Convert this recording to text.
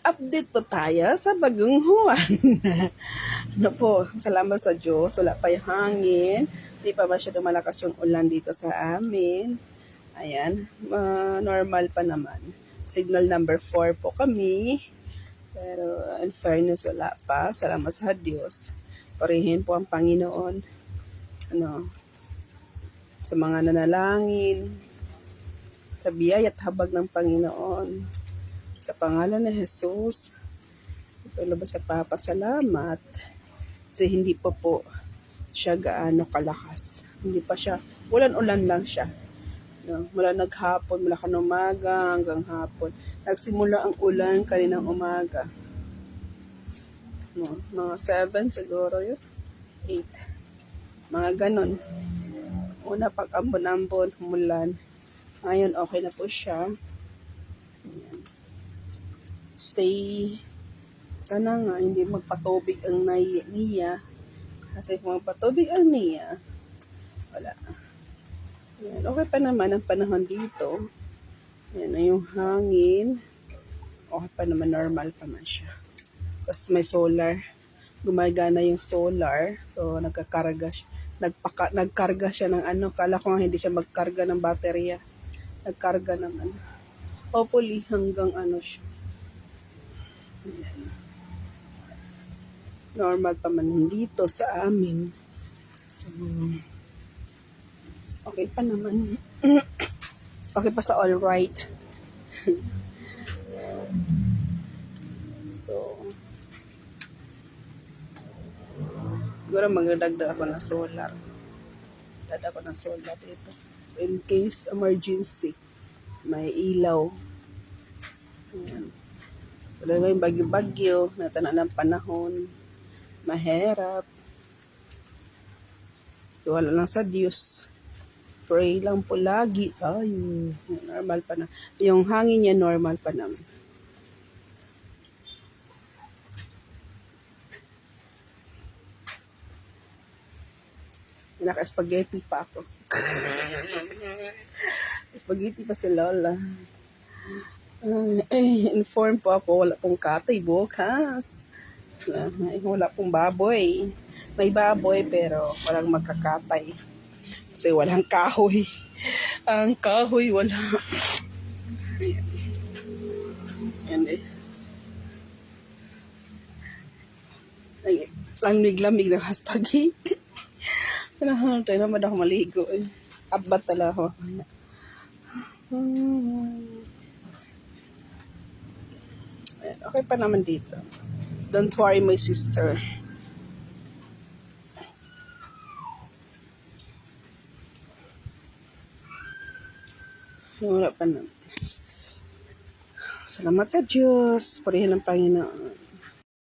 Update po tayo sa Bagong Juan. Ano po, salamat sa Diyos, wala pa yung hangin, hindi pa masyado malakas yung ulan dito sa amin. Ayan, normal pa naman. Signal number 4 po kami, pero in fairness wala pa, salamat sa Diyos. Parihin po ang Panginoon, sa mga nanalangin, sa biyaya at habag ng Panginoon. Sa pangalan ni Jesus, ito lubos sa papasalamat kasi hindi pa po siya gaano kalakas. Hindi pa siya, ulan-ulan lang siya. No? Mula naghapon, mula kanumaga hanggang hapon. Nagsimula ang ulan kaninang umaga. No? Mga 7 siguro yun. 8. Mga ganon. Una pag-ambon-ambon, humulan. Ngayon okay na po siya. Ayan. Stay, sana nga hindi magpatubig ang niya. Kasi kung magpatubig ang niya, wala. Yan. Okay pa naman ang panahon dito. Yan na yung hangin. Okay pa naman, normal pa man siya. Tapos may solar. Gumagana yung solar. So nagkakarga siya. Nagkarga siya ng kala ko nga hindi siya magkarga ng baterya. Nagkarga naman. Hopefully hanggang siya. Yan. Normal pa man dito sa amin. So, okay pa naman. Okay pa sa all right. So, siguro magdadagdag ako ng solar. Dada ako ng solar dito. In case emergency, may ilaw. Ayan. Wala nga yung bagyo-bagyo, natanan ng panahon, mahirap. Wala lang sa Diyos. Pray lang po lagi. Ay, normal pa na. Yung hangin niya normal pa naman. Naka-spaghetti pa ako. Spaghetti pa si Lola. Inform po ako, wala pong katay bukas. Wala pong baboy. May baboy pero walang magkakatay. Kasi walang kahoy. Ang kahoy wala. Yan eh. Lamig-lamig na spaghetti. Tayo naman ako maligo eh. Abat tala ako. Okay pa naman dito. Don't worry my sister. Wala pa naman. Salamat sa Diyos. Purihin ng Panginoon.